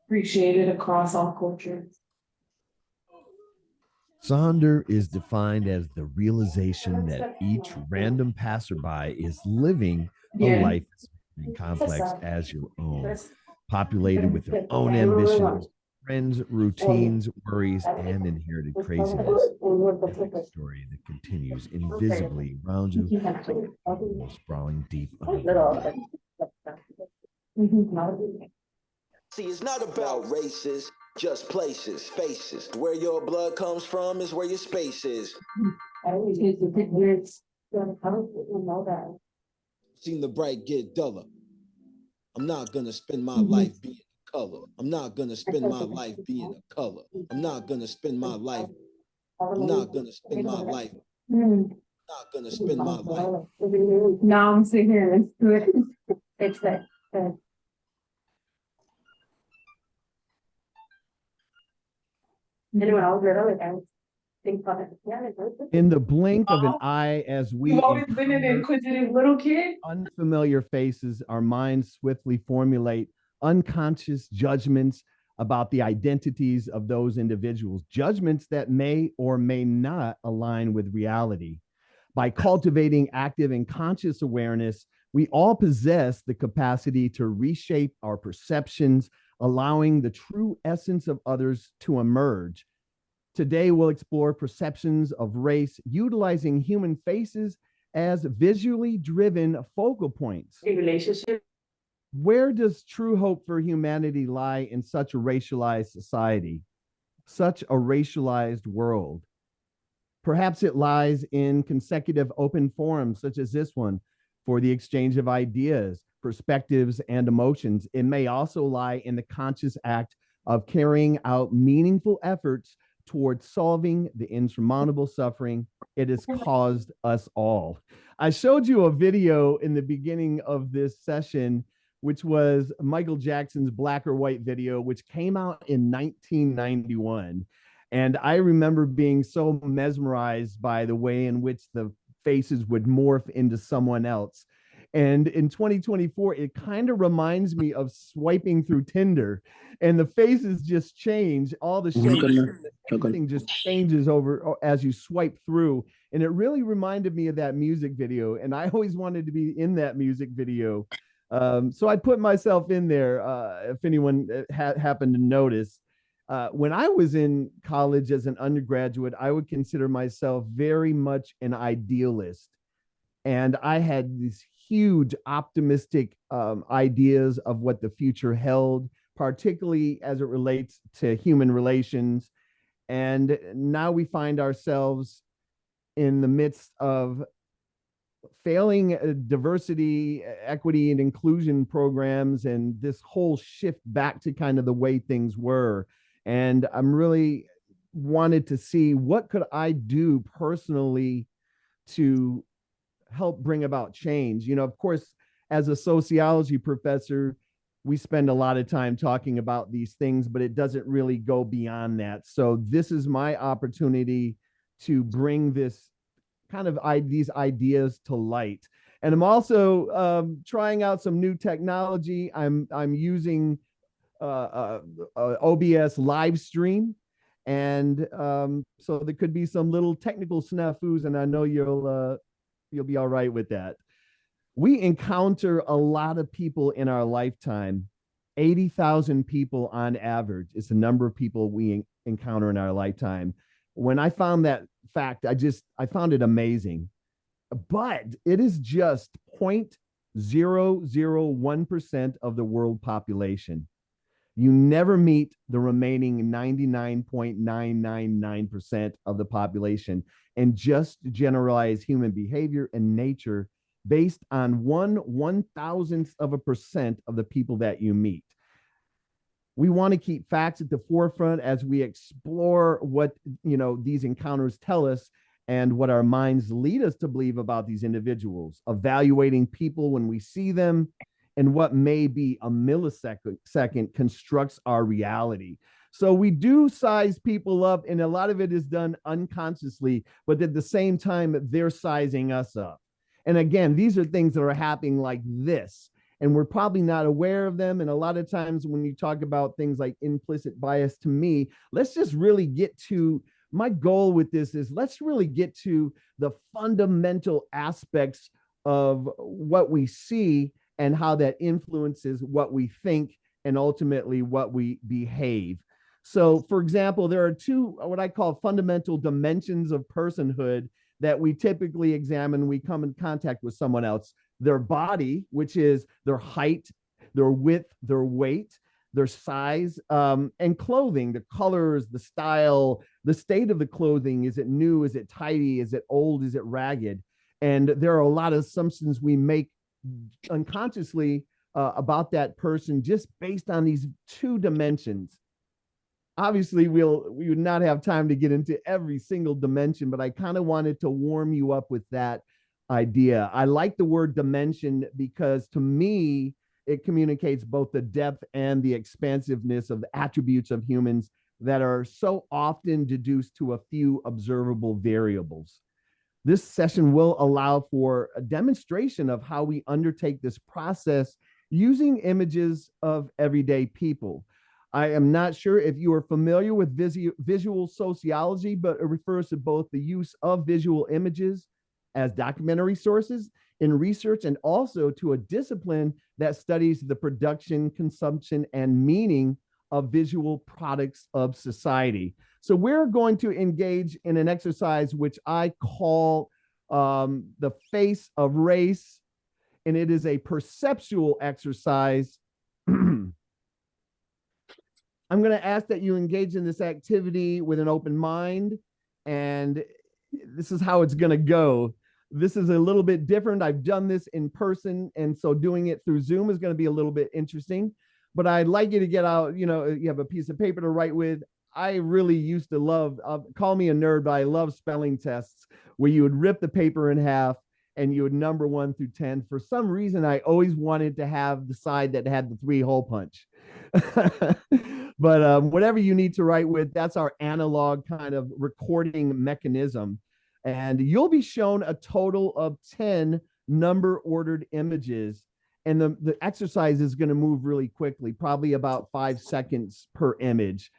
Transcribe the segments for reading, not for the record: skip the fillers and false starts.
Appreciated across all cultures. Sonder is defined as the realization that each random passerby is living a life as complex as your own, populated with their own ambitions, friends, routines, worries, and inherited craziness. Epic story that continues invisibly around you, sprawling deep underground. See, it's not about races, just places, faces. Where your blood comes from is where your space is. Seen the bright get duller. I'm not gonna spend my life being a color. I'm not gonna spend my life being a color. I'm not gonna spend my life. I'm not gonna spend my life. I'm not gonna spend my life. Now I'm sitting here. Let's do it. It's that. Anyone else in the blink of an eye, as we You've always been an inquisitive little kid. Unfamiliar faces, our minds swiftly formulate unconscious judgments about the identities of those individuals, judgments that may or may not align with reality. By cultivating active and conscious awareness, we all possess the capacity to reshape our perceptions, allowing the true essence of others to emerge. Today, we'll explore perceptions of race, utilizing human faces as visually driven focal points. A relationship. Where does true hope for humanity lie in such a racialized society, such a racialized world? Perhaps it lies in consecutive open forums such as this one for the exchange of ideas, perspectives, and emotions. It may also lie in the conscious act of carrying out meaningful efforts towards solving the insurmountable suffering it has caused us all. I showed you a video in the beginning of this session, which was Michael Jackson's Black or White video, which came out in 1991. And I remember being so mesmerized by the way in which the faces would morph into someone else. And in 2024, it kind of reminds me of swiping through Tinder, and the faces just change. All the shapes, everything just changes over as you swipe through. And it really reminded me of that music video. And I always wanted to be in that music video. So I put myself in there, if anyone happened to notice. When I was in college as an undergraduate, I would consider myself very much an idealist. And I had these huge optimistic ideas of what the future held, particularly as it relates to human relations. And now we find ourselves in the midst of failing diversity, equity, and inclusion programs, and this whole shift back to kind of the way things were. And I'm really wanted to see what could I do personally to help bring about change. You know, of course, as a sociology professor, we spend a lot of time talking about these things, but it doesn't really go beyond that. So this is my opportunity to bring this kind of these ideas to light. And I'm also trying out some new technology. I'm using OBS live stream. And so there could be some little technical snafus, and I know you'll be all right with that. We encounter a lot of people in our lifetime. 80,000 people on average is the number of people we encounter in our lifetime. When I found that fact, I found it amazing. But it is just 0.001% of the world population. You never meet the remaining 99.999% of the population, and just generalize human behavior and nature based on 1/1000th of a percent of the people that you meet. We want to keep facts at the forefront as we explore what, these encounters tell us and what our minds lead us to believe about these individuals, evaluating people when we see them, and what may be a millisecond constructs our reality. So we do size people up, and a lot of it is done unconsciously, but at the same time, they're sizing us up. And again, these are things that are happening like this. and we're probably not aware of them. And a lot of times when you talk about things like implicit bias, to me, let's just really get to, my goal with this is let's really get to the fundamental aspects of what we see and how that influences what we think and ultimately what we behave. So, for example, there are two, what I call fundamental dimensions of personhood that we typically examine when we come in contact with someone else. Their body, which is their height, their width, their weight, their size, and clothing, the colors, the style, the state of the clothing. Is it new? Is it tidy? Is it old? Is it ragged? And there are a lot of assumptions we make unconsciously about that person just based on these two dimensions. Obviously, we would not have time to get into every single dimension, but I kind of wanted to warm you up with that idea. I like the word dimension because to me, it communicates both the depth and the expansiveness of the attributes of humans that are so often deduced to a few observable variables. This session will allow for a demonstration of how we undertake this process using images of everyday people. I am not sure if you are familiar with visual sociology, but it refers to both the use of visual images as documentary sources in research and also to a discipline that studies the production, consumption, and meaning of visual products of society. So we're going to engage in an exercise which I call the face of race, and it is a perceptual exercise. I'm going to ask that you engage in this activity with an open mind, and this is how it's going to go. This is a little bit different. I've done this in person, and so doing it through Zoom is going to be a little bit interesting, but I'd like you to get out, you have a piece of paper to write with. I really used to love, call me a nerd, but I love spelling tests where you would rip the paper in half and you would number 1 through 10. For some reason, I always wanted to have the side that had the 3-hole punch. But whatever you need to write with, that's our analog kind of recording mechanism. And you'll be shown a total of 10 number ordered images. And the exercise is going to move really quickly, probably about 5 seconds per image,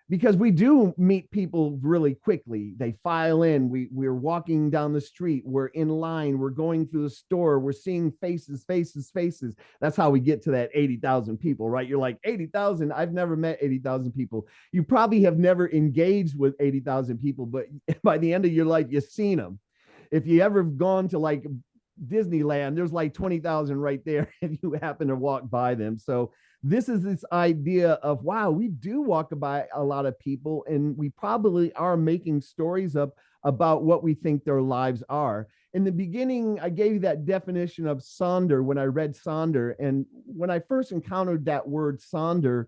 because we do meet people really quickly. They file in. We're walking down the street. We're in line. We're going through the store. We're seeing faces, faces, faces. That's how we get to that 80,000 people, right? You're like, 80,000? I've never met 80,000 people. You probably have never engaged with 80,000 people, but by the end of your life, you've seen them. If you ever gone to like Disneyland, there's like 20,000 right there if you happen to walk by them. So this is this idea of, wow, we do walk by a lot of people and we probably are making stories up about what we think their lives are. In the beginning, I gave you that definition of Sonder when I read Sonder. And when I first encountered that word Sonder,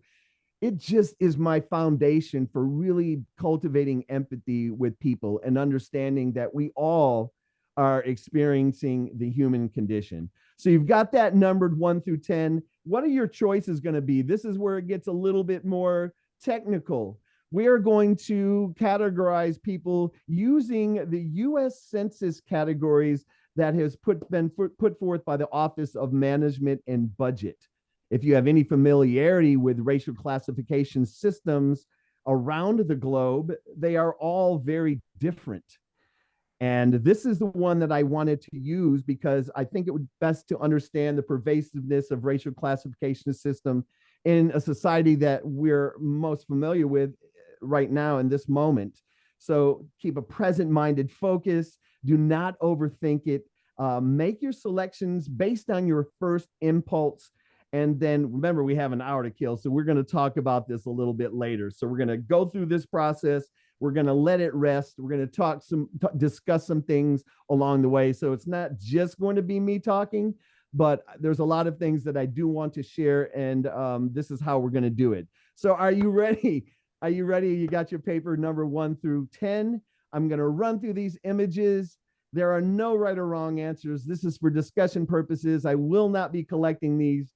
it just is my foundation for really cultivating empathy with people and understanding that we all are experiencing the human condition. So you've got that numbered 1 through 10. What are your choices going to be? This is where it gets a little bit more technical. We are going to categorize people using the U.S. Census categories that has been put forth by the Office of Management and Budget. If you have any familiarity with racial classification systems around the globe, they are all very different. And this is the one that I wanted to use because I think it would best to understand the pervasiveness of racial classification system in a society that we're most familiar with right now in this moment. So keep a present-minded focus. Do not overthink it. Make your selections based on your first impulse. And then remember, we have an hour to kill. So we're going to talk about this a little bit later. So we're going to go through this process. We're going to let it rest. We're going to discuss some things along the way. So it's not just going to be me talking, but there's a lot of things that I do want to share. And this is how we're going to do it. So are you ready? Are you ready? You got your paper number 1 through 10. I'm going to run through these images. There are no right or wrong answers. This is for discussion purposes. I will not be collecting these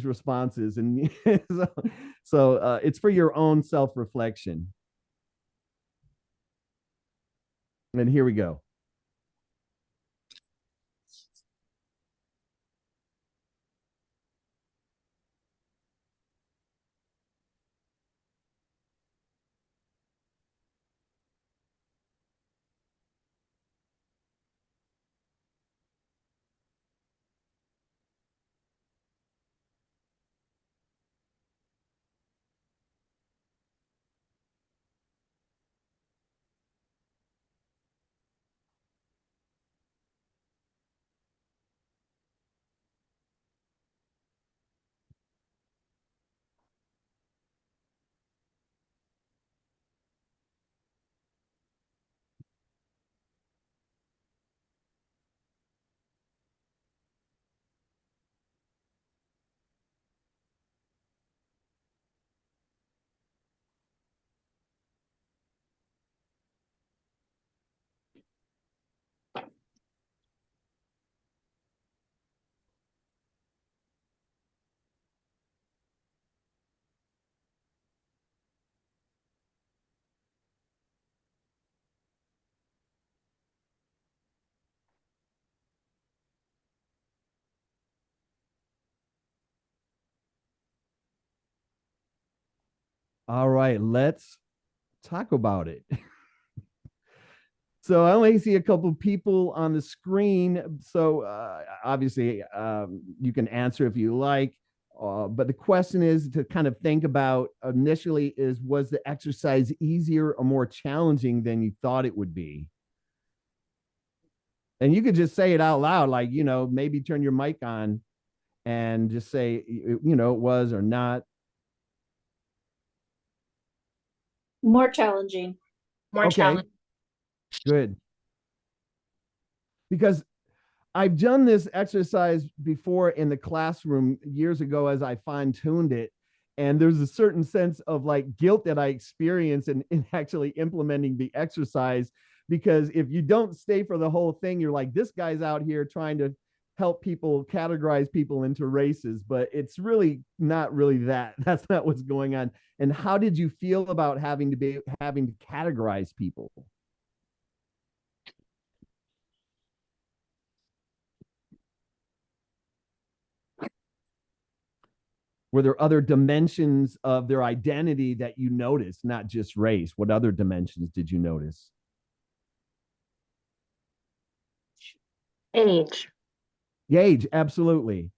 responses. And so it's for your own self-reflection. And here we go. All right, let's talk about it. So I only see a couple people on the screen. So obviously, you can answer if you like. But the question is to kind of think about initially is, was the exercise easier or more challenging than you thought it would be? And you could just say it out loud, like, maybe turn your mic on and just say, it was or not. More challenging. More Okay, challenging. good. Because I've done this exercise before in the classroom years ago as I fine-tuned it. And there's a certain sense of like guilt that I experience in actually implementing the exercise. Because if you don't stay for the whole thing, you're like, this guy's out here trying to help people categorize people into races, but it's really not really that. That's not what's going on. And how did you feel about having to categorize people? Were there other dimensions of their identity that you noticed, not just race? What other dimensions did you notice? Age. Age, absolutely.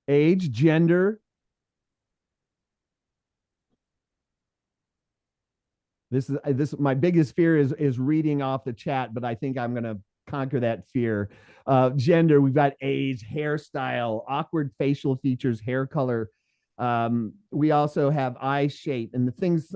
Age, gender. This my biggest fear is reading off the chat, but I think I'm going to conquer that fear. Gender, we've got age, hairstyle, awkward facial features, hair color. We also have eye shape, and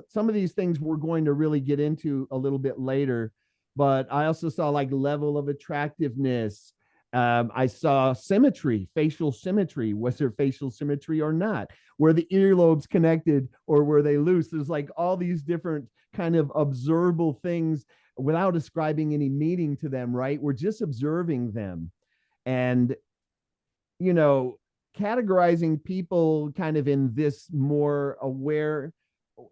some of these things we're going to really get into a little bit later. But I also saw like level of attractiveness. I saw symmetry, facial symmetry. Was there facial symmetry or not? Were the earlobes connected or were they loose? There's like all these different kind of observable things without ascribing any meaning to them, right? We're just observing them. And, categorizing people kind of in this more aware,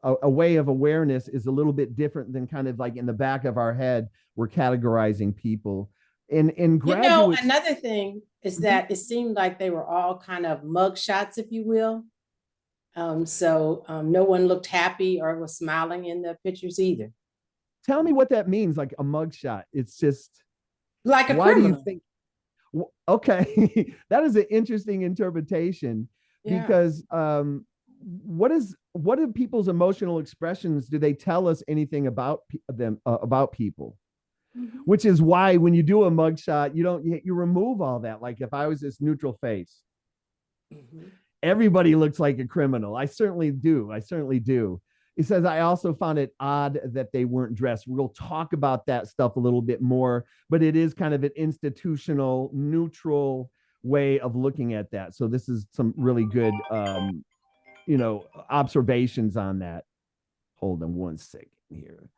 a way of awareness is a little bit different than kind of like in the back of our head, we're categorizing people. In graduate, another thing is that it seemed like they were all kind of mug shots, if you will. So no one looked happy or was smiling in the pictures either. Tell me what that means, like a mugshot. It's just like a why criminal. do you think? Okay, that is an interesting interpretation because what do people's emotional expressions? Do they tell us anything about them about people? Mm-hmm. Which is why when you do a mugshot, you remove all that. Like if I was this neutral face, mm-hmm. Everybody looks like a criminal. I certainly do. It says, I also found it odd that they weren't dressed. We'll talk about that stuff a little bit more, but it is kind of an institutional, neutral way of looking at that. So this is some really good, observations on that. Hold on one second here.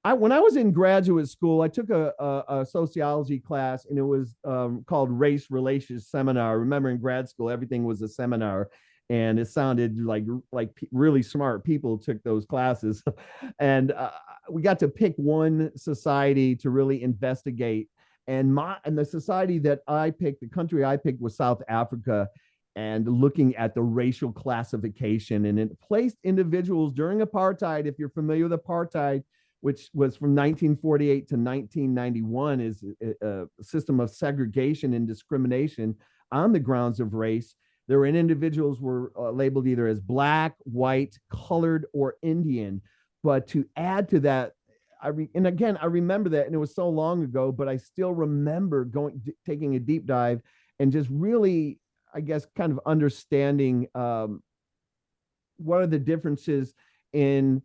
When I was in graduate school, I took a sociology class, and it was called Race Relations Seminar. Remember, in grad school, everything was a seminar, and it sounded like really smart people took those classes. And we got to pick one society to really investigate. And the society that I picked, the country I picked, was South Africa, and looking at the racial classification. And it placed individuals during apartheid. If you're familiar with apartheid, which was from 1948 to 1991, is a system of segregation and discrimination on the grounds of race. There were individuals were labeled either as black, white, colored, or Indian. But to add to that, I remember that, and it was so long ago, but I still remember taking a deep dive and just really, I guess, kind of understanding what are the differences in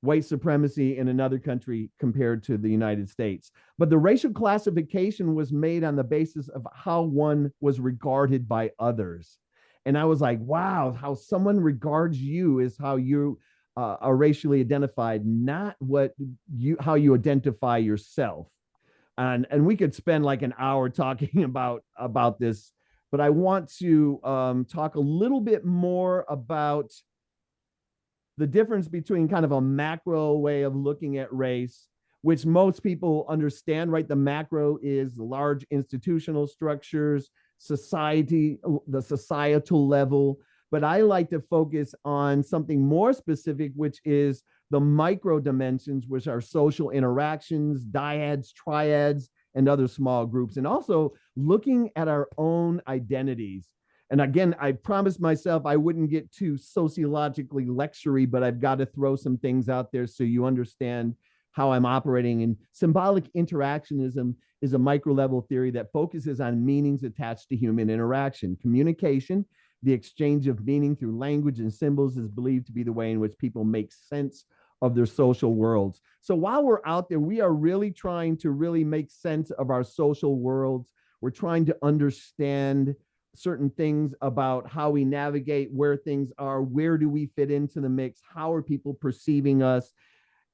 white supremacy in another country compared to the United States. But the racial classification was made on the basis of how one was regarded by others. And I was like, wow, how someone regards you is how you are racially identified, not how you identify yourself. And we could spend like an hour talking about this, but I want to talk a little bit more about the difference between kind of a macro way of looking at race, which most people understand, right? The macro is large institutional structures, the societal level, but I like to focus on something more specific, which is the micro dimensions, which are social interactions, dyads, triads, and other small groups, and also looking at our own identities. And again, I promised myself I wouldn't get too sociologically lectury, but I've got to throw some things out there so you understand how I'm operating. And symbolic interactionism is a micro level theory that focuses on meanings attached to human interaction. Communication, the exchange of meaning through language and symbols, is believed to be the way in which people make sense of their social worlds. So while we're out there, we are really trying to really make sense of our social worlds. We're trying to understand certain things about how we navigate, where things are, where do we fit into the mix, how are people perceiving us.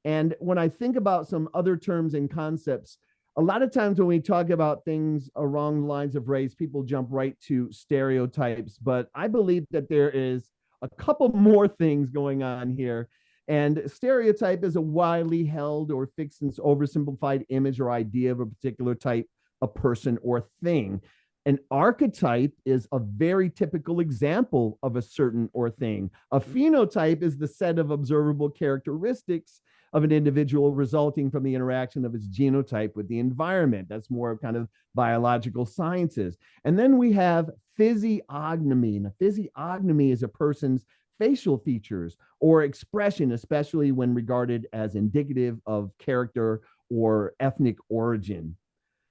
And when I think about some other terms and concepts, a lot of times when we talk about things along the lines of race, people jump right to stereotypes. But I believe that there is a couple more things going on here. And stereotype is a widely held or fixed and oversimplified image or idea of a particular type, a person, or thing. An archetype is a very typical example of a certain or thing. A phenotype is the set of observable characteristics of an individual resulting from the interaction of its genotype with the environment. That's more of kind of biological sciences. And then we have physiognomy. And a physiognomy is a person's facial features or expression, especially when regarded as indicative of character or ethnic origin.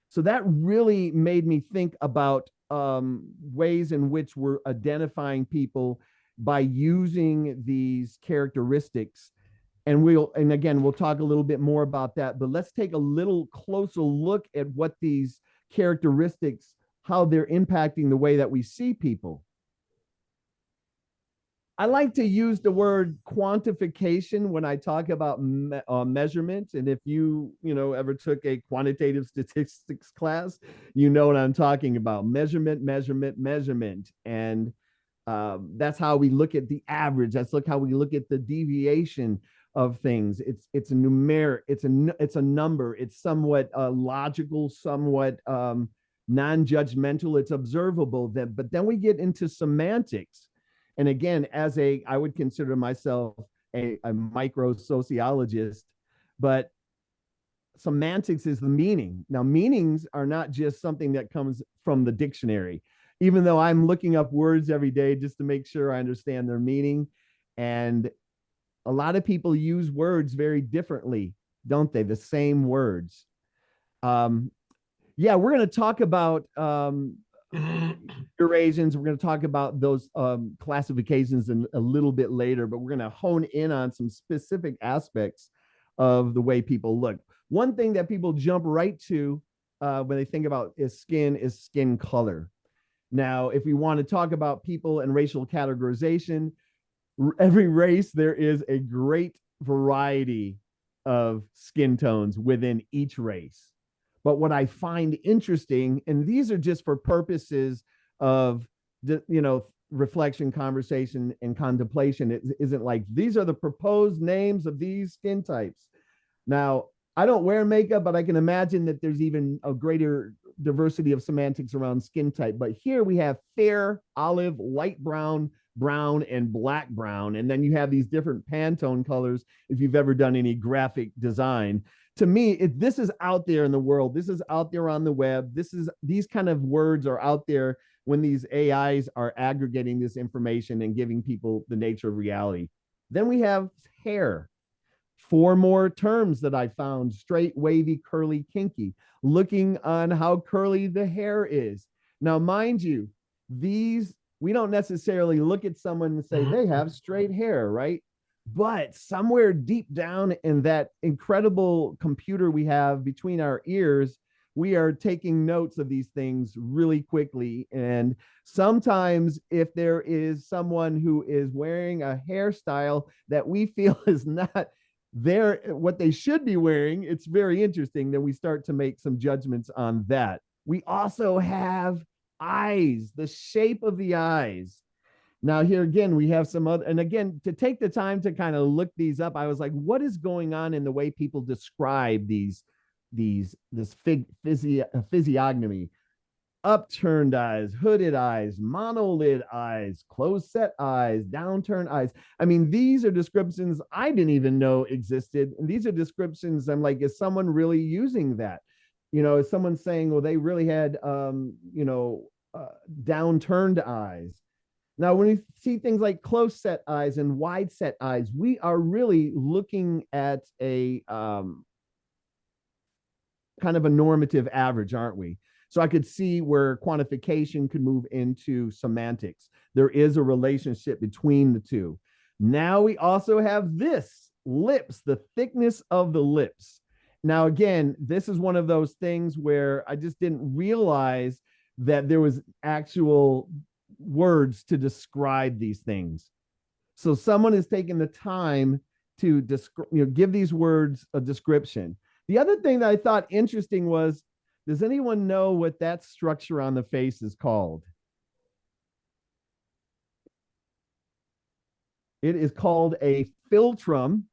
So that really made me think about ways in which we're identifying people by using these characteristics. And again, we'll talk a little bit more about that, but let's take a little closer look at what these characteristics, how they're impacting the way that we see people. I like to use the word quantification when I talk about measurements. And if you ever took a quantitative statistics class, you know what I'm talking about. Measurement. And that's how we look at the average. That's how we look at the deviation of things. It's a numeric, it's a number. It's somewhat logical, somewhat non-judgmental. It's observable. But then we get into semantics. And again, I would consider myself a micro sociologist, but semantics is the meaning. Now, meanings are not just something that comes from the dictionary, even though I'm looking up words every day just to make sure I understand their meaning. And a lot of people use words very differently, don't they? The same words. We're going to talk about Eurasians. We're going to talk about those classifications in a little bit later, but we're going to hone in on some specific aspects of the way people look. One thing that people jump right to when they think about is skin color. Now, if we want to talk about people and racial categorization, every race, there is a great variety of skin tones within each race. But what I find interesting, and these are just for purposes of reflection, conversation, and contemplation. It isn't like these are the proposed names of these skin types. Now, I don't wear makeup, but I can imagine that there's even a greater diversity of semantics around skin type. But here we have fair, olive, light brown, brown, and black brown. And then you have these different Pantone colors if you've ever done any graphic design. To me, this is out there in the world. This is out there on the web. These kind of words are out there when these AIs are aggregating this information and giving people the nature of reality. Then we have hair. 4 more terms that I found: straight, wavy, curly, kinky, looking on how curly the hair is. Now, mind you, we don't necessarily look at someone and say they have straight hair, right? But somewhere deep down in that incredible computer we have between our ears, we are taking notes of these things really quickly. And sometimes if there is someone who is wearing a hairstyle that we feel is not what they should be wearing, it's very interesting that we start to make some judgments on that. We also have eyes, the shape of the eyes. Now, here again, we have some other, and again, to take the time to kind of look these up, I was like, what is going on in the way people describe this physiognomy? upturned eyes, hooded eyes, monolid eyes, closed set eyes, downturned eyes. I mean, these are descriptions I didn't even know existed. And these are descriptions I'm like, is someone really using that? You know, is someone saying, well, they really had, downturned eyes. Now, when we see things like close set eyes and wide set eyes, we are really looking at a kind of a normative average, aren't we? So I could see where quantification could move into semantics. There is a relationship between the two. Now we also have this lips, the thickness of the lips. Now, again, this is one of those things where I just didn't realize that there was actual words to describe these things. So someone is taking the time to give these words a description. The other thing that I thought interesting was, does anyone know what that structure on the face is called? It is called a philtrum.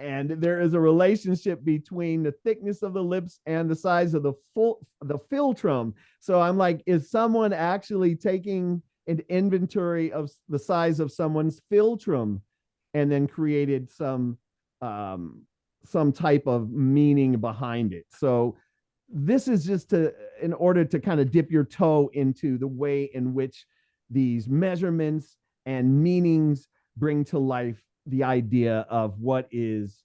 And there is a relationship between the thickness of the lips and the size of the philtrum. So I'm like, is someone actually taking an inventory of the size of someone's philtrum and then created some type of meaning behind it? So this is just in order to kind of dip your toe into the way in which these measurements and meanings bring to life the idea of what is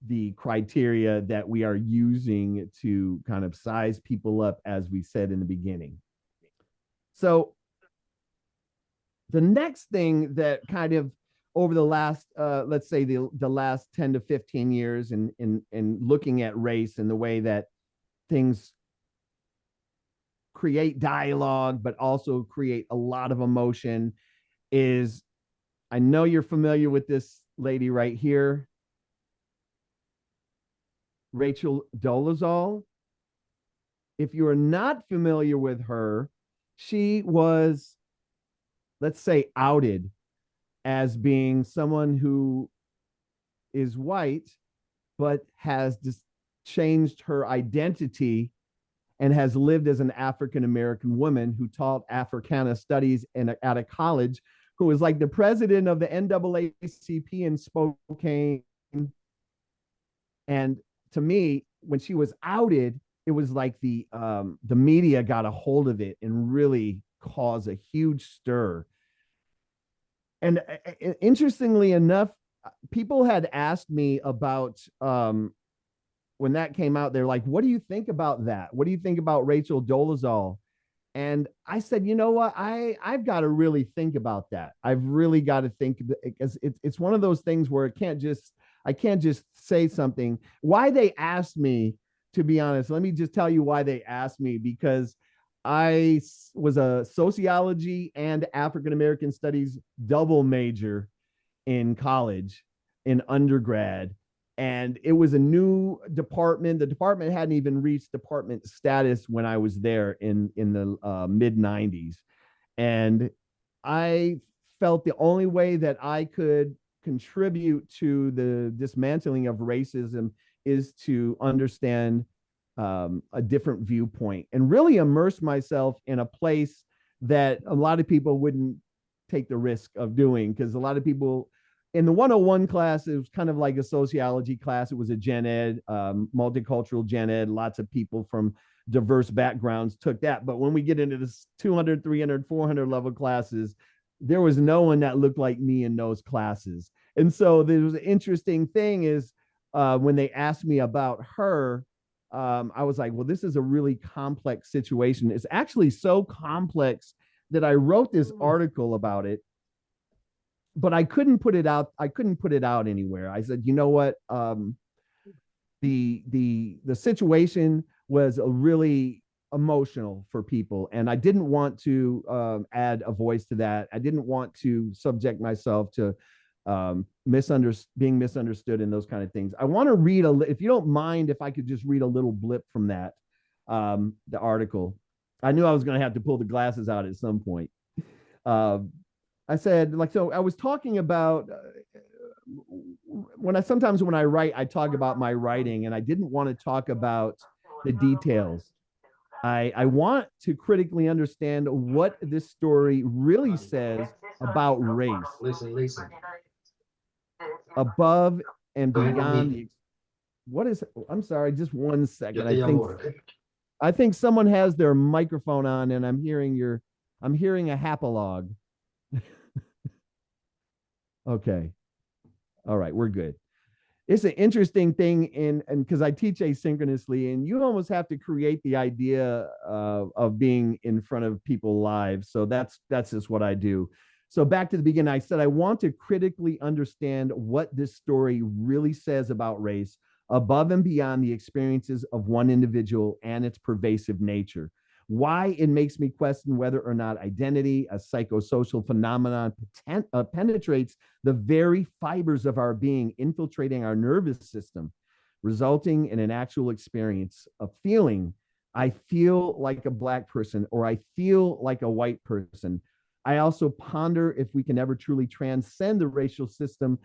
the criteria that we are using to kind of size people up, as we said in the beginning. So the next thing that kind of over the last, let's say the last 10 to 15 years in looking at race and the way that things create dialogue, but also create a lot of emotion is, I know you're familiar with this lady right here, Rachel Dolezal. If you are not familiar with her, she was, let's say, outed as being someone who is white, but has just changed her identity and has lived as an African-American woman who taught Africana studies at a college, who was like the president of the NAACP in Spokane. And to me, when she was outed, it was like the media got a hold of it and really caused a huge stir. And interestingly enough, people had asked me about when that came out. They're like, what do you think about that? What do you think about Rachel Dolezal? And I said, you know what, I've got to really think about that. I've really got to think, because it's one of those things where I can't just say something. Why they asked me, to be honest, let me just tell you why they asked me, because I was a sociology and African-American studies double major in college, in undergrad. And it was a new department. The department hadn't even reached department status when I was there in the mid 90s. And I felt the only way that I could contribute to the dismantling of racism is to understand a different viewpoint and really immerse myself in a place that a lot of people wouldn't take the risk of doing. Because a lot of people in the 101 class, it was kind of like a sociology class. It was a gen ed, multicultural gen ed. Lots of people from diverse backgrounds took that. But when we get into this 200, 300, 400 level classes, there was no one that looked like me in those classes. And so there was an interesting thing is when they asked me about her, I was like, well, this is a really complex situation. It's actually so complex that I wrote this article about it, but I couldn't put it out. I couldn't put it out anywhere. I said, you know what? The situation was a really emotional for people, and I didn't want to add a voice to that. I didn't want to subject myself to being misunderstood and those kind of things. I want to read if you don't mind, if I could just read a little blip from that, the article. I knew I was going to have to pull the glasses out at some point. I said, so I was talking about sometimes when I write, I talk about my writing, and I didn't want to talk about the details. I want to critically understand what this story really says about race above and beyond the, what is, I'm sorry, just one second. I think someone has their microphone on and I'm hearing a hapalog. Okay. All right, we're good. It's an interesting thing in, and because I teach asynchronously, and you almost have to create the idea of being in front of people live. So that's just what I do. So back to the beginning, I said I want to critically understand what this story really says about race above and beyond the experiences of one individual and its pervasive nature. Why it makes me question whether or not identity, a psychosocial phenomenon, penetrates the very fibers of our being, infiltrating our nervous system, resulting in an actual experience of feeling. I feel like a Black person, or I feel like a white person. I also ponder if we can ever truly transcend the racial system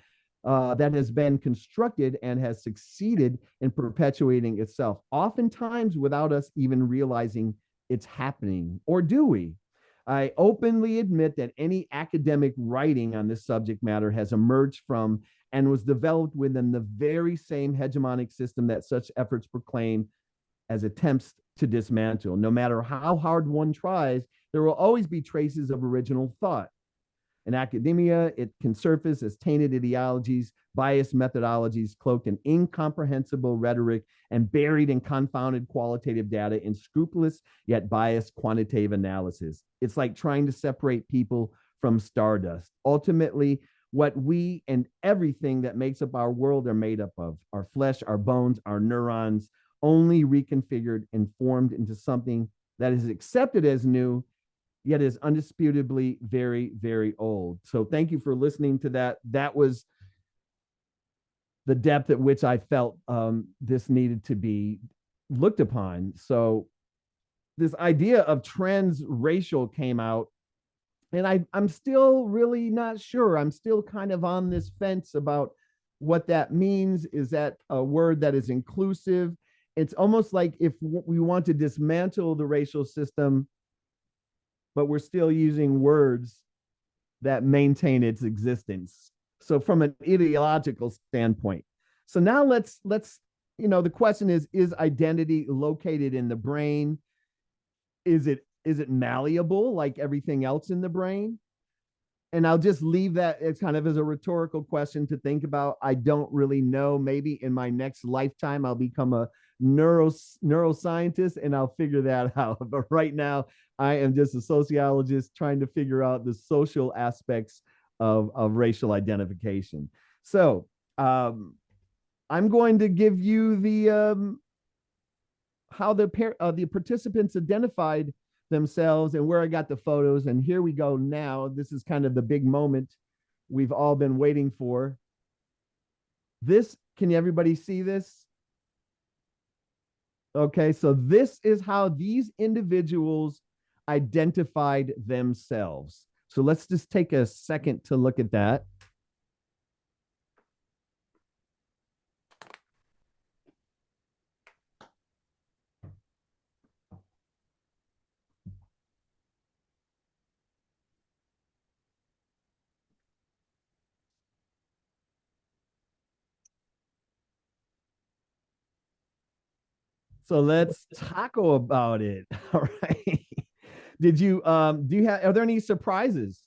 that has been constructed and has succeeded in perpetuating itself, oftentimes without us even realizing it's happening. Or do we? I openly admit that any academic writing on this subject matter has emerged from and was developed within the very same hegemonic system that such efforts proclaim as attempts to dismantle. No matter how hard one tries, there will always be traces of original thought. In academia, it can surface as tainted ideologies, biased methodologies, cloaked in incomprehensible rhetoric, and buried in confounded qualitative data in scrupulous yet biased quantitative analysis. It's like trying to separate people from stardust. Ultimately, what we and everything that makes up our world are made up of: our flesh, our bones, our neurons, only reconfigured and formed into something that is accepted as new, yet is undisputably very, very old. So thank you for listening to that. That was the depth at which I felt this needed to be looked upon. So this idea of transracial came out, and I'm still really not sure. I'm still kind of on this fence about what that means. Is that a word that is inclusive? It's almost like if we want to dismantle the racial system, but we're still using words that maintain its existence. So from an ideological standpoint. So now let's, the question is identity located in the brain? Is it malleable like everything else in the brain? And I'll just leave that as kind of as a rhetorical question to think about. I don't really know. Maybe in my next lifetime, I'll become a neuroscientist and I'll figure that out. But right now, I am just a sociologist trying to figure out the social aspects of racial identification. So I'm going to give you the how the participants identified themselves and where I got the photos. And here we go now. This is kind of the big moment we've all been waiting for. This, can everybody see this? Okay, so this is how these individuals identified themselves. So let's just take a second to look at that. So let's talk about it. All right. Did you are there any surprises?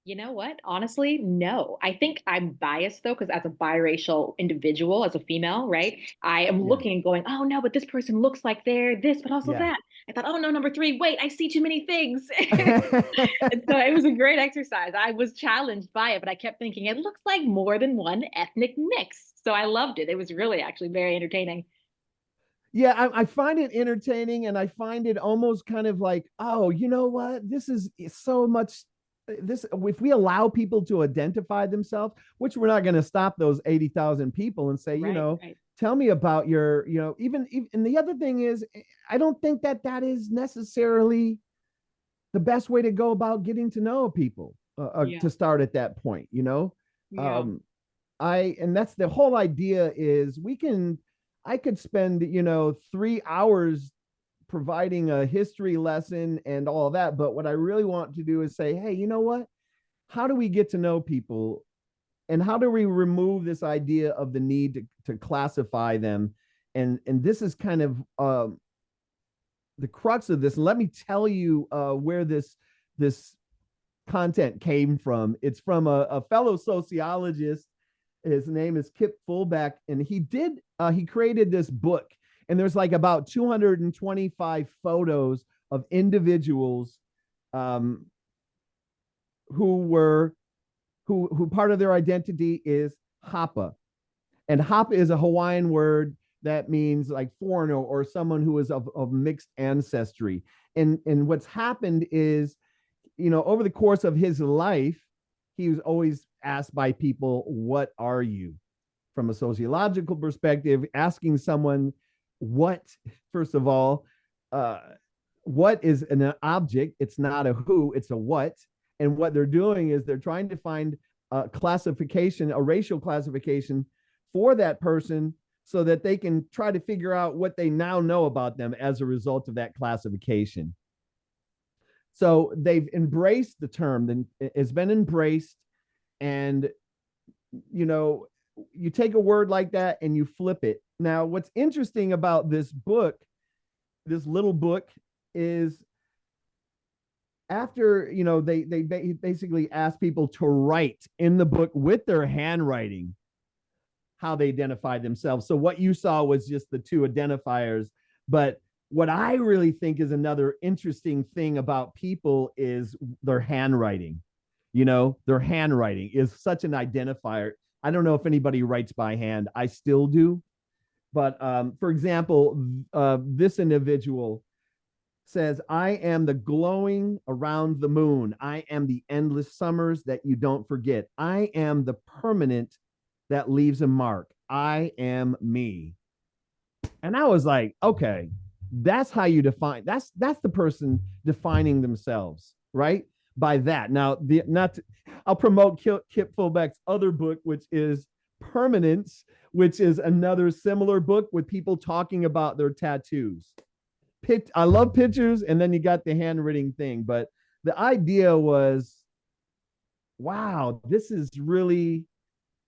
You know what? Honestly, no. I think I'm biased though, because as a biracial individual, as a female, right? I am looking and going, oh no, but this person looks like they're this, but also that. I thought, oh no, number 3, wait, I see too many things. And so it was a great exercise. I was challenged by it, but I kept thinking it looks like more than one ethnic mix. So I loved it. It was really actually very entertaining. Yeah, I find it entertaining, and I find it almost kind of like, oh, you know what? This is so much. This, if we allow people to identify themselves, which we're not going to stop those 80,000 people and say, tell me about your, even, and the other thing is, I don't think that is necessarily the best way to go about getting to know people to start at that point, and that's the whole idea is we can I could spend, 3 hours providing a history lesson and all of that. But what I really want to do is say, hey, you know what? How do we get to know people? And how do we remove this idea of the need to classify them? And this is kind of the crux of this. And let me tell you where this content came from. It's from a fellow sociologist. His name is Kip Fulbeck, and he created this book. And there's like about 225 photos of individuals who part of their identity is Hapa. And Hapa is a Hawaiian word that means like foreigner or someone who is of mixed ancestry. And what's happened is, over the course of his life, he was always asked by people, what are you? From a sociological perspective, asking someone what, first of all, what is an object? It's not a who, it's a what. And what they're doing is they're trying to find a classification, a racial classification for that person so that they can try to figure out what they now know about them as a result of that classification. So they've embraced the term, it's been embraced. And, you take a word like that and you flip it. Now, what's interesting about this book, this little book, is after, they basically ask people to write in the book with their handwriting how they identify themselves. So what you saw was just the two identifiers. But what I really think is another interesting thing about people is their handwriting. Their handwriting is such an identifier. I don't know if anybody writes by hand. I still do. But for example, this individual says, I am the glowing around the moon. I am the endless summers that you don't forget. I am the permanent that leaves a mark. I am me. And I was like, okay, that's how you define, that's the person defining themselves, right? By that. Now, I'll promote Kip Fulbeck's other book, which is Permanence, which is another similar book with people talking about their tattoos. I love pictures, and then you got the handwriting thing. But the idea was, wow, this is really,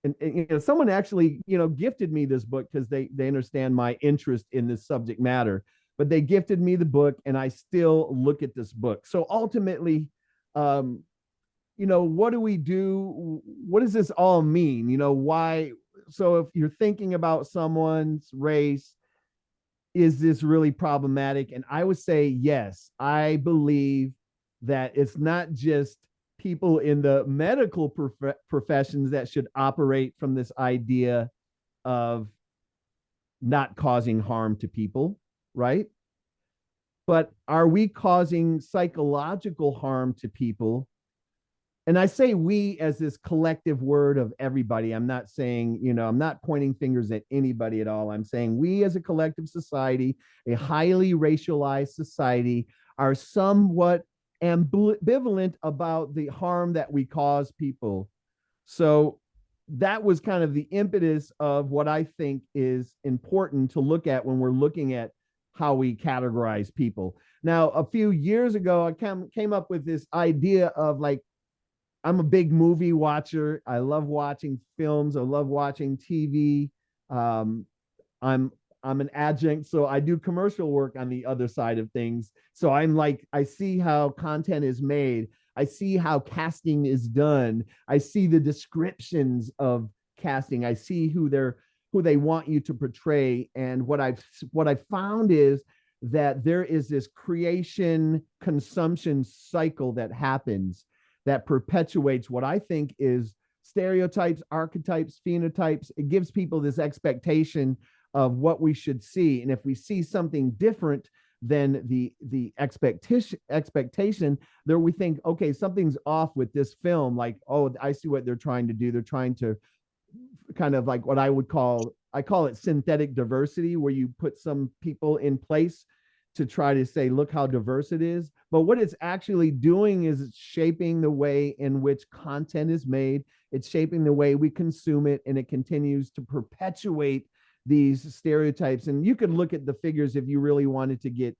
and someone actually, gifted me this book because they understand my interest in this subject matter. But they gifted me the book, and I still look at this book. So ultimately, what do we do? What does this all mean? Why? So if you're thinking about someone's race, is this really problematic? And I would say, yes, I believe that it's not just people in the medical professions that should operate from this idea of not causing harm to people, right? But are we causing psychological harm to people? And I say we as this collective word of everybody. I'm not saying, I'm not pointing fingers at anybody at all. I'm saying we as a collective society, a highly racialized society, are somewhat ambivalent about the harm that we cause people. So that was kind of the impetus of what I think is important to look at when we're looking at how we categorize people. Now, a few years ago, I came up with this idea of like, I'm a big movie watcher. I love watching films. I love watching TV. I'm an adjunct, so I do commercial work on the other side of things. So I'm like, I see how content is made. I see how casting is done. I see the descriptions of casting. I see who they want you to portray. And what I've found is that there is this creation consumption cycle that happens that perpetuates what I think is stereotypes, archetypes, phenotypes. It gives people this expectation of what we should see. And if we see something different than the expectation, there we think, okay, something's off with this film. Like, oh, I see what they're trying to do. They're trying to kind of like what I call it synthetic diversity, where you put some people in place to try to say, look how diverse it is. But what it's actually doing is it's shaping the way in which content is made. It's shaping the way we consume it, and it continues to perpetuate these stereotypes. And you could look at the figures if you really wanted to get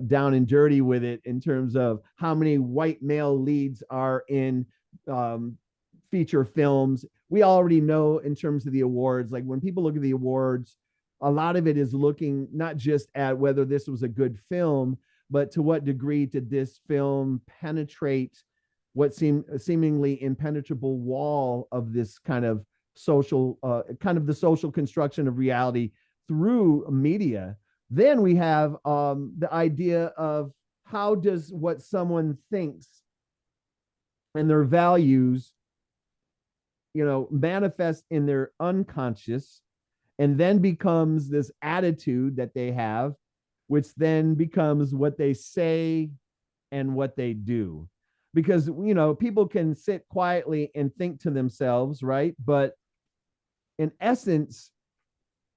down and dirty with it in terms of how many white male leads are in feature films. We already know in terms of the awards, like when people look at the awards, a lot of it is looking not just at whether this was a good film, but to what degree did this film penetrate what seemed seemingly impenetrable wall of this kind of social, kind of the social construction of reality through media. Then we have the idea of how does what someone thinks and their values, manifest in their unconscious, and then becomes this attitude that they have, which then becomes what they say and what they do. Because, people can sit quietly and think to themselves, right? But in essence,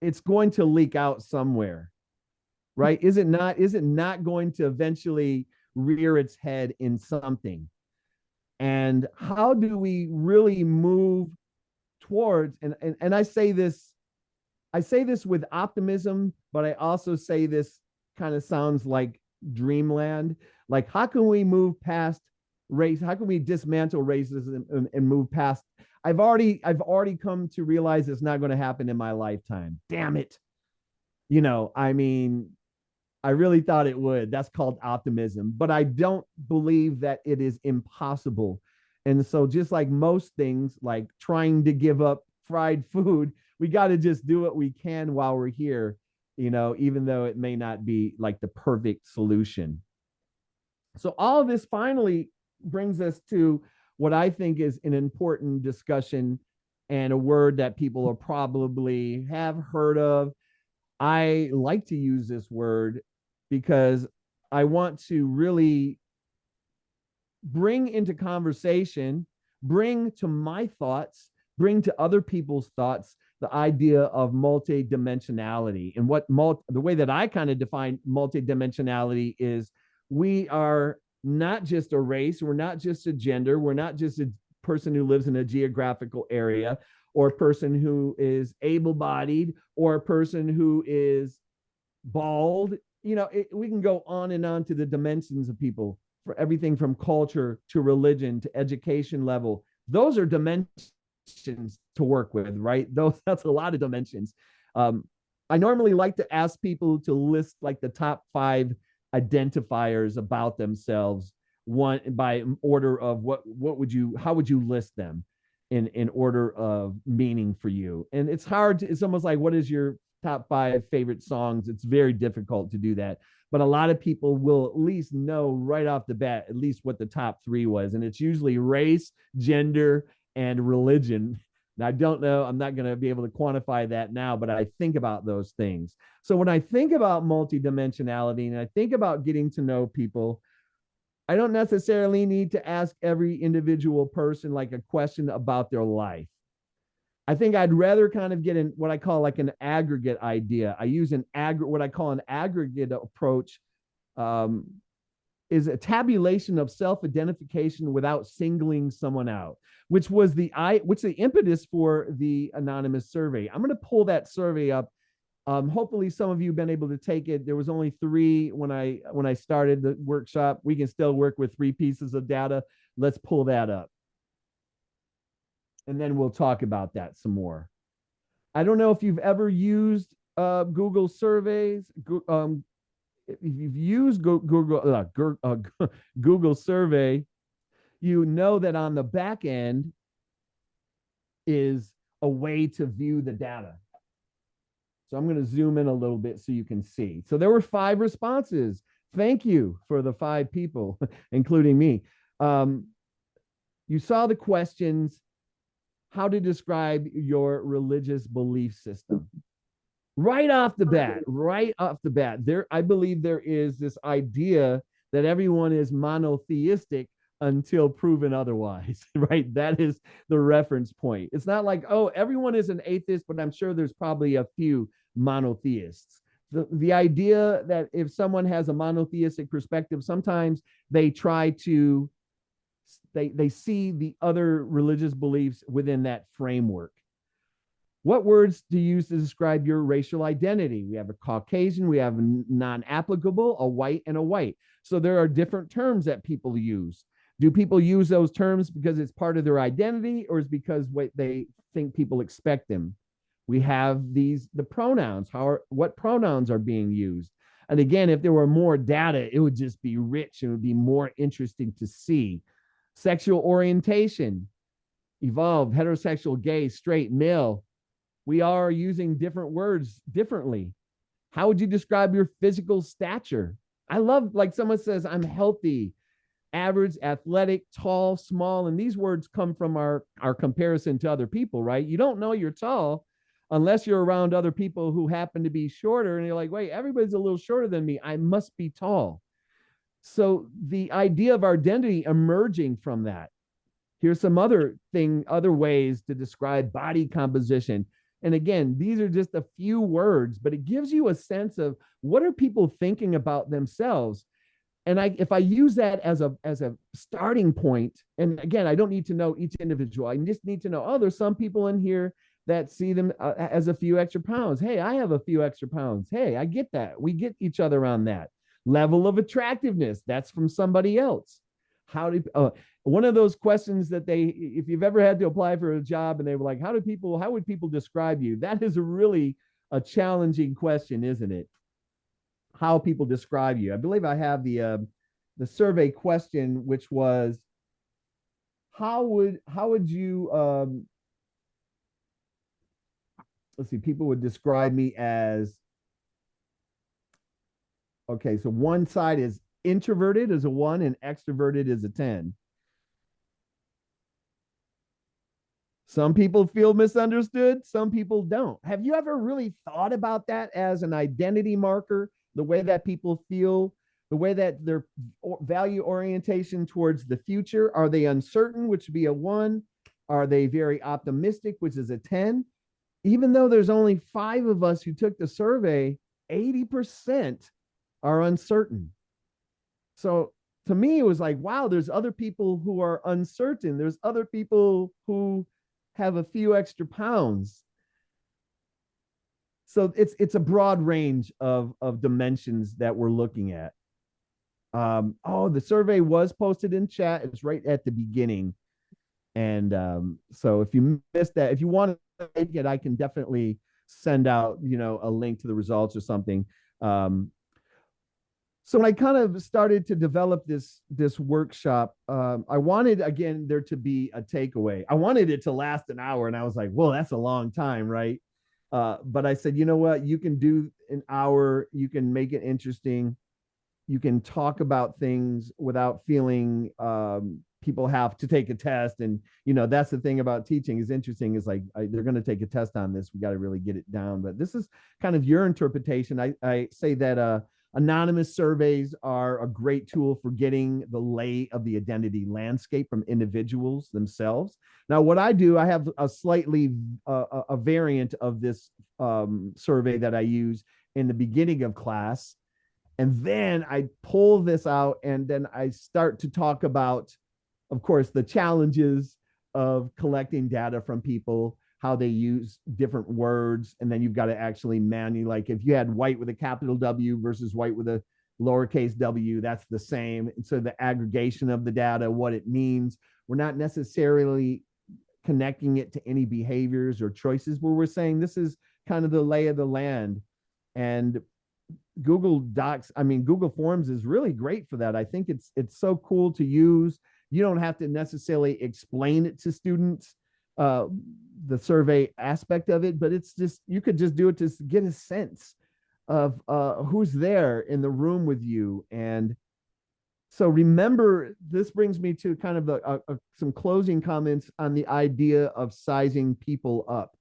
it's going to leak out somewhere, right? Is it not going to eventually rear its head in something? And how do we really move towards, and I say this with optimism, but I also say this kind of sounds like dreamland. Like, how can we move past race? How can we dismantle racism and move past? I've already come to realize it's not going to happen in my lifetime. Damn it. I really thought it would. That's called optimism, but I don't believe that it is impossible. And so just like most things, like trying to give up fried food, we got to just do what we can while we're here, even though it may not be like the perfect solution. So all of this finally brings us to what I think is an important discussion and a word that people are probably have heard of. I like to use this word because I want to really bring into conversation, bring to my thoughts, bring to other people's thoughts, the idea of multidimensionality. And the way that I kind of define multidimensionality is we are not just a race, we're not just a gender, we're not just a person who lives in a geographical area, or a person who is able-bodied, or a person who is bald. We can go on and on to the dimensions of people, for everything from culture to religion to education level. Those are dimensions to work with, right? That's a lot of dimensions. I normally like to ask people to list like the top 5 identifiers about themselves, one by order of how would you list them in order of meaning for you? And it's hard it's almost like, what is your top 5 favorite songs? It's very difficult to do that, but a lot of people will at least know right off the bat at least what the top 3 was, and it's usually race, gender, and religion. And I don't know, I'm not going to be able to quantify that now, but I think about those things. So when I think about multidimensionality and I think about getting to know people, I don't necessarily need to ask every individual person like a question about their life. I think I'd rather kind of get in what I call like an aggregate idea. I use what I call an aggregate approach, is a tabulation of self-identification without singling someone out, which the impetus for the anonymous survey. I'm going to pull that survey up. Hopefully some of you have been able to take it. There was only 3 when I started the workshop. We can still work with 3 pieces of data. Let's pull that up. And then we'll talk about that some more. I don't know if you've ever used Google surveys. If you've used Google survey, you know that on the back end is a way to view the data. So I'm going to zoom in a little bit so you can see. So there were 5 responses. Thank you for the 5 people, including me. You saw the questions. How to describe your religious belief system. Right off the bat, I believe there is this idea that everyone is monotheistic until proven otherwise, right? That is the reference point. It's not like, oh, everyone is an atheist, but I'm sure there's probably a few monotheists. The idea that if someone has a monotheistic perspective, sometimes they try to they see the other religious beliefs within that framework. What words do you use to describe your racial identity? We have a Caucasian, we have a non-applicable, a white, and a white. So there are different terms that people use. Do people use those terms because it's part of their identity, or is because what they think people expect them? We have the pronouns. What pronouns are being used? And again, if there were more data, it would just be rich. It would be more interesting to see. Sexual orientation, evolved, heterosexual, gay, straight, male. We are using different words differently. How would you describe your physical stature? I love, like someone says, I'm healthy, average, athletic, tall, small. And these words come from our comparison to other people, right? You don't know you're tall unless you're around other people who happen to be shorter. And you're like, wait, everybody's a little shorter than me. I must be tall. So the idea of our identity emerging from that. Here's some other ways to describe body composition. And again, these are just a few words, but it gives you a sense of what are people thinking about themselves. And if I use that as a starting point, and again, I don't need to know each individual. I just need to know, oh, there's some people in here that see them as a few extra pounds. Hey, I have a few extra pounds. Hey, I get that. We get each other on that. Level of attractiveness, that's from somebody else. One of those questions that if you've ever had to apply for a job and they were like, how would people describe you? That is really a challenging question, isn't it? How people describe you. I believe I have the survey question, which was, how would you, let's see, people would describe me as, okay, so one side is introverted as a 1 and extroverted as a 10. Some people feel misunderstood, some people don't. Have you ever really thought about that as an identity marker, the way that people feel, the way that their value orientation towards the future? Are they uncertain, which would be a 1? Are they very optimistic, which is a 10? Even though there's only 5 of us who took the survey, 80% are uncertain. So to me, it was like, wow, there's other people who are uncertain. There's other people who have a few extra pounds. So it's a broad range of dimensions that we're looking at. The survey was posted in chat. It's right at the beginning. And so if you missed that, if you want to take it, I can definitely send out, a link to the results or something. So when I kind of started to develop this workshop, I wanted, again, there to be a takeaway. I wanted it to last an hour, and I was like, well, that's a long time, right? But I said, you know what? You can do an hour. You can make it interesting. You can talk about things without feeling people have to take a test. And, that's the thing about teaching is interesting, is like, they're going to take a test on this. We got to really get it down. But this is kind of your interpretation. I say that anonymous surveys are a great tool for getting the lay of the identity landscape from individuals themselves. Now, what I do, I have a slightly a variant of this survey that I use in the beginning of class. And then I pull this out, and then I start to talk about, of course, the challenges of collecting data from people, how they use different words. And then you've got to actually manually, like if you had white with a capital W versus white with a lowercase w, that's the same. And so the aggregation of the data, what it means, we're not necessarily connecting it to any behaviors or choices, where we're saying this is kind of the lay of the land. And Google Forms is really great for that. I think it's so cool to use. You don't have to necessarily explain it to students, the survey aspect of it, but it's just, you could just do it to get a sense of who's there in the room with you. And so remember, this brings me to kind of some closing comments on the idea of sizing people up.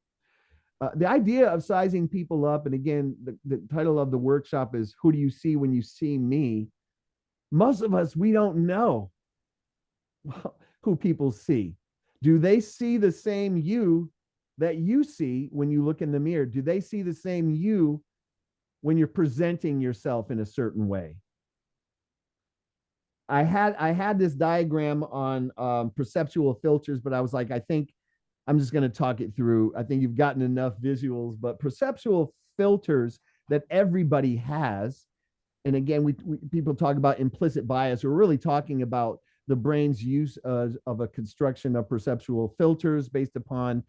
The idea of sizing people up, and again, the title of the workshop is Who Do You See When You See Me? Most of us, we don't know who people see. Do they see the same you that you see when you look in the mirror? Do they see the same you when you're presenting yourself in a certain way? I had this diagram on perceptual filters, but I was like, I think I'm just going to talk it through. I think you've gotten enough visuals, but perceptual filters that everybody has. And again, we people talk about implicit bias. We're really talking about the brain's use of a construction of perceptual filters based upon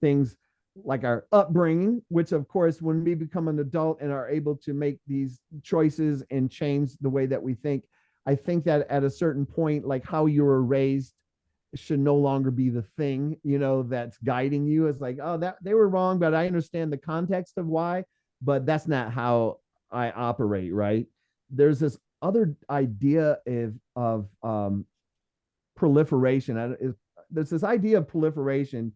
things like our upbringing, which of course, when we become an adult and are able to make these choices and change the way that we think, I think that at a certain point, like how you were raised should no longer be the thing, you know, that's guiding you. It's like, oh, that they were wrong, but I understand the context of why, but that's not how I operate, right? There's this other idea of proliferation. There's this idea of proliferation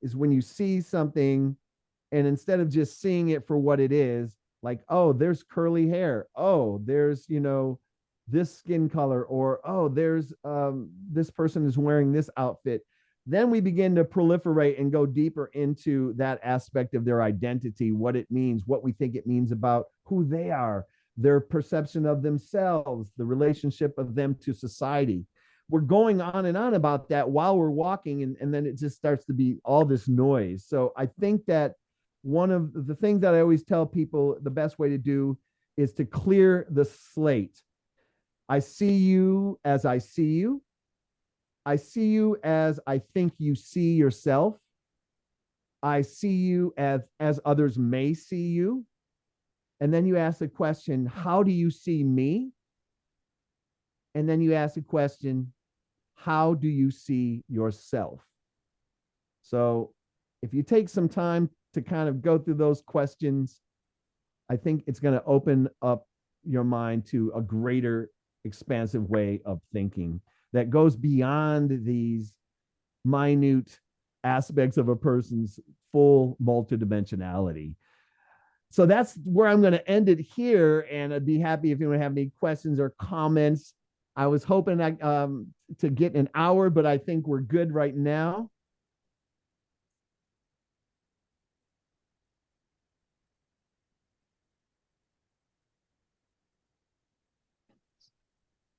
is when you see something and instead of just seeing it for what it is, like, oh, there's curly hair. Oh, there's, you know, this skin color, or, oh, there's this person is wearing this outfit. Then we begin to proliferate and go deeper into that aspect of their identity, what it means, what we think it means about who they are, their perception of themselves, the relationship of them to society. We're going on and on about that while we're walking, and then it just starts to be all this noise. So I think that one of the things that I always tell people the best way to do is to clear the slate. I see you as I see you. I see you as I think you see yourself. I see you as others may see you. And then you ask the question, how do you see me? And then you ask the question, how do you see yourself? So if you take some time to kind of go through those questions, I think it's going to open up your mind to a greater expansive way of thinking that goes beyond these minute aspects of a person's full multidimensionality. So that's where I'm going to end it here. And I'd be happy if anyone have any questions or comments. I was hoping to get an hour, but I think we're good right now.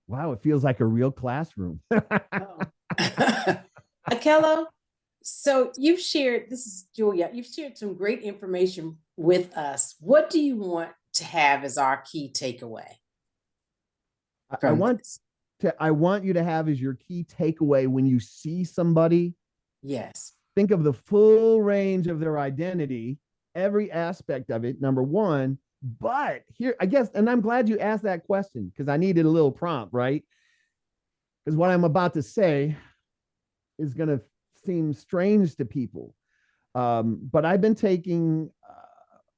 Wow, it feels like a real classroom. Akello, so you've shared, this is Julia, you've shared some great information with us. What do you want to have as our key takeaway? I want you to have as your key takeaway when you see somebody. Yes. Think of the full range of their identity, every aspect of it, number one. But here, I guess, and I'm glad you asked that question because I needed a little prompt, right? Because what I'm about to say is going to seem strange to people. But I've been taking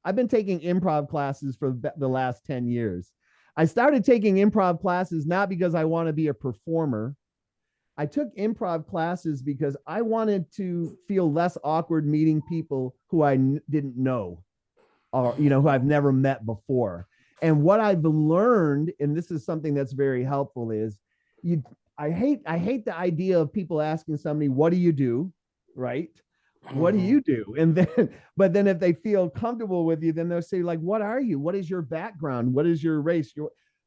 improv classes for the last 10 years. I started taking improv classes not because I want to be a performer. I took improv classes because I wanted to feel less awkward meeting people who I didn't know, or, you know, who I've never met before. And what I've learned, and this is something that's very helpful, is I hate the idea of people asking somebody, what do you do? Right? What do you do? And then, but then if they feel comfortable with you, then they'll say, like, what are you? What is your background? What is your race?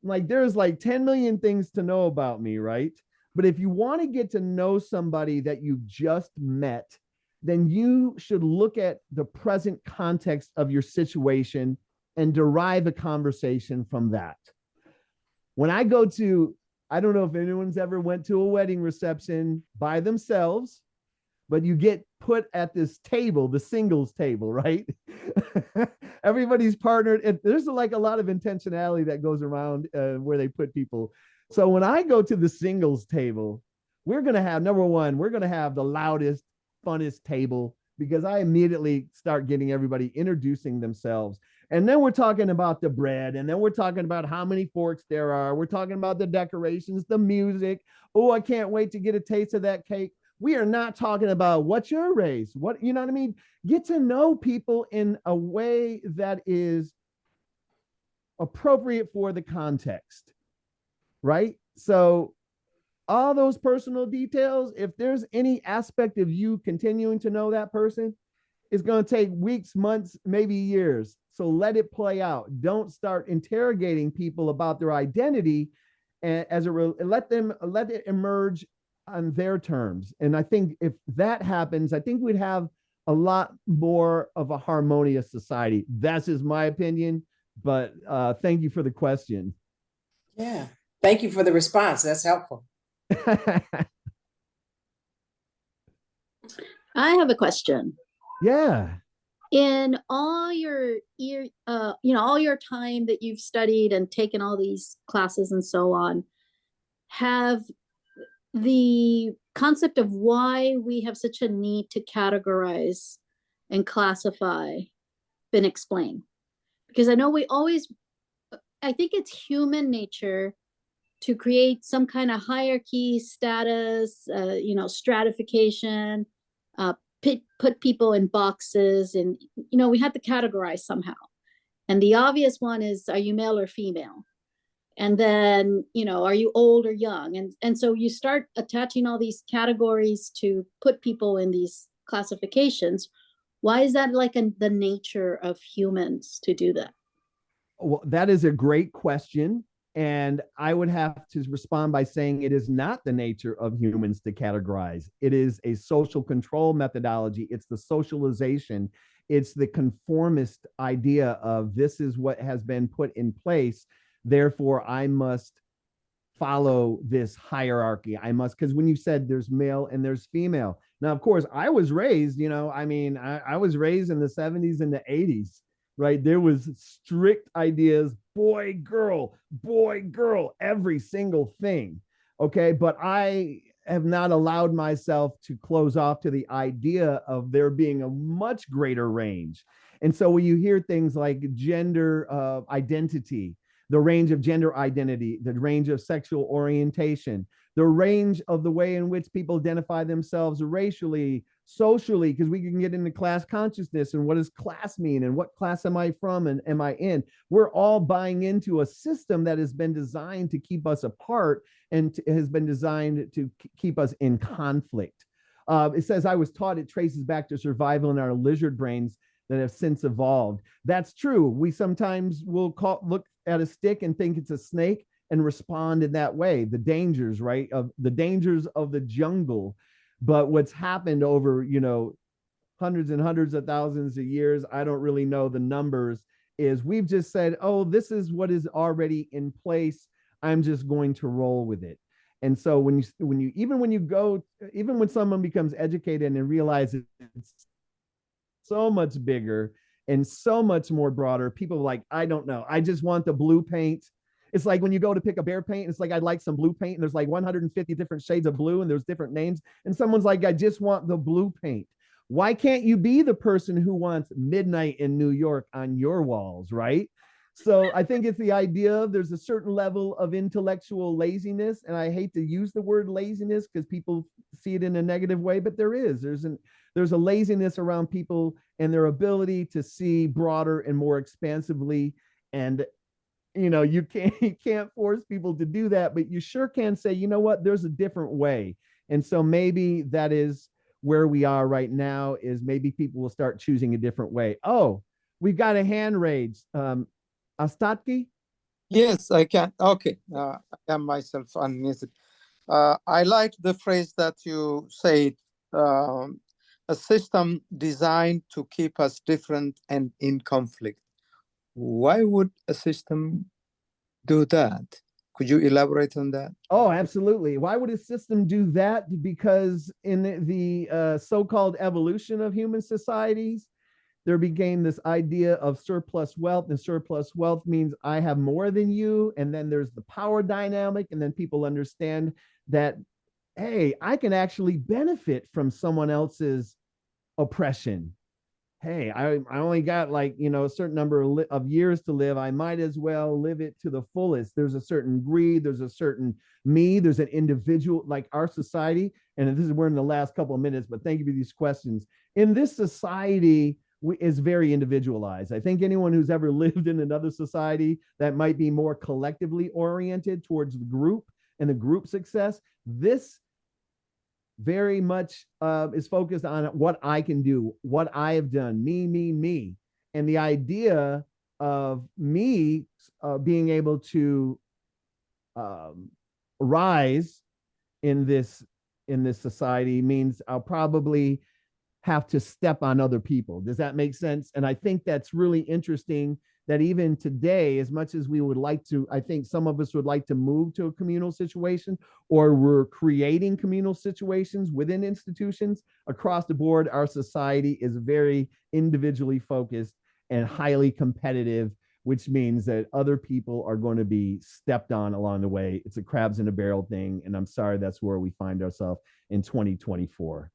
Like, there's like 10 million things to know about me, right? But if you want to get to know somebody that you've just met, then you should look at the present context of your situation and derive a conversation from that. When I go to, I don't know if anyone's ever went to a wedding reception by themselves, but you get put at this table, the singles table, right? Everybody's partnered. There's like a lot of intentionality that goes around where they put people. So when I go to the singles table, we're going to have, number one, we're going to have the loudest, funnest table because I immediately start getting everybody introducing themselves. And then we're talking about the bread. And then we're talking about how many forks there are. We're talking about the decorations, the music. Oh, I can't wait to get a taste of that cake. We are not talking about what's your race. What, you know what I mean? Get to know people in a way that is appropriate for the context, right? So all those personal details, if there's any aspect of you continuing to know that person, it's going to take weeks, months, maybe years. So let it play out. Don't start interrogating people about their identity, and let it emerge on their terms. And I think if that happens, I think we'd have a lot more of a harmonious society. That's just my opinion, but thank you for the question. Yeah. Thank you for the response. That's helpful. I have a question. Yeah. In all all your time that you've studied and taken all these classes and so on, have the concept of why we have such a need to categorize and classify been explained? Because I know I think it's human nature to create some kind of hierarchy, status, stratification, put people in boxes, and we have to categorize somehow. And the obvious one is, are you male or female? And then, are you old or young? And so you start attaching all these categories to put people in these classifications. Why is that like the nature of humans to do that? Well, that is a great question. And I would have to respond by saying it is not the nature of humans to categorize. It is a social control methodology. It's the socialization. It's the conformist idea of this is what has been put in place. Therefore, I must follow this hierarchy. I must, because when you said there's male and there's female. Now, of course, I was raised, I was raised in the 70s and the 80s, right? There was strict ideas, boy, girl, every single thing. Okay. But I have not allowed myself to close off to the idea of there being a much greater range. And so when you hear things like gender identity, the range of gender identity, the range of sexual orientation, the range of the way in which people identify themselves racially, socially, because we can get into class consciousness and what does class mean and what class am I from and am I in? We're all buying into a system that has been designed to keep us apart and has been designed to keep us in conflict. It says, I was taught it traces back to survival in our lizard brains that have since evolved. That's true. We sometimes will look at a stick and think it's a snake and respond in that way. The dangers, right? Of the dangers of the jungle. But what's happened over, hundreds and hundreds of thousands of years, I don't really know the numbers, is we've just said, oh, this is what is already in place. I'm just going to roll with it. And so when someone becomes educated and realizes it's so much bigger and so much more broader, people are like, I don't know, I just want the blue paint. It's like when you go to pick a bear paint, it's like, I'd like some blue paint, and there's like 150 different shades of blue and there's different names, and someone's like, I just want the blue paint. Why can't you be the person who wants midnight in New York on your walls, right? So I think it's the idea of there's a certain level of intellectual laziness, and I hate to use the word laziness because people see it in a negative way, but there's a laziness around people and their ability to see broader and more expansively. And you can't force people to do that, but you sure can say, you know what, there's a different way. And so maybe that is where we are right now, is maybe people will start choosing a different way. Oh, we've got a hand raised. Astatki? Yes, I can. Okay, I am myself unmuted. I like the phrase that you said, a system designed to keep us different and in conflict. Why would a system do that? Could you elaborate on that? Oh, absolutely. Why would a system do that? Because in the so-called evolution of human societies, there became this idea of surplus wealth, and surplus wealth means I have more than you. And then there's the power dynamic. And then people understand that, hey, I can actually benefit from someone else's oppression. Hey, I only got a certain number of years to live. I might as well live it to the fullest. There's a certain greed. There's a certain me. There's an individual, like our society. And this is, we're in the last couple of minutes, but thank you for these questions. In this society, is very individualized. I think anyone who's ever lived in another society that might be more collectively oriented towards the group and the group success, this very much is focused on what I can do, what I have done, me. And the idea of me being able to rise in this in this society means I'll probably have to step on other people. Does that make sense? And I think that's really interesting that even today, as much as we would like to, I think some of us would like to move to a communal situation, or we're creating communal situations within institutions across the board. Our society is very individually focused and highly competitive, which means that other people are going to be stepped on along the way. It's a crabs in a barrel thing. And I'm sorry, that's where we find ourselves in 2024.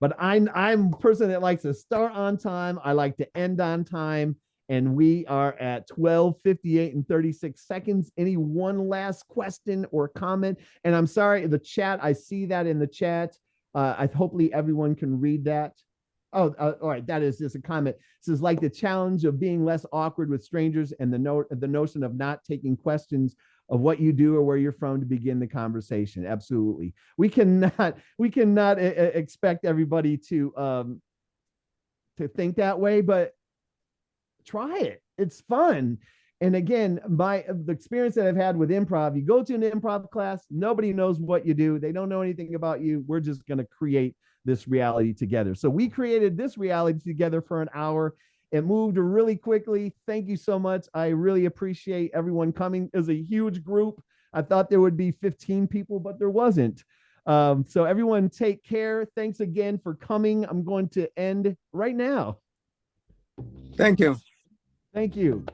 But I'm a person that likes to start on time. I like to end on time. And we are at 12:58 and 36 seconds. Any one last question or comment? And I'm sorry, the chat, I see that in the chat. Hopefully everyone can read that. Oh, all right. That is just a comment. It says, like the challenge of being less awkward with strangers and the notion of not taking questions of what you do or where you're from to begin the conversation. Absolutely. We cannot expect everybody to think that way, but try it. It's fun. And again, the experience that I've had with improv, you go to an improv class, nobody knows what you do. They don't know anything about you. We're just going to create this reality together. So we created this reality together for an hour. It moved really quickly. Thank you so much. I really appreciate everyone coming. It was a huge group. I thought there would be 15 people, but there wasn't. So everyone take care. Thanks again for coming. I'm going to end right now. Thank you. Thank you.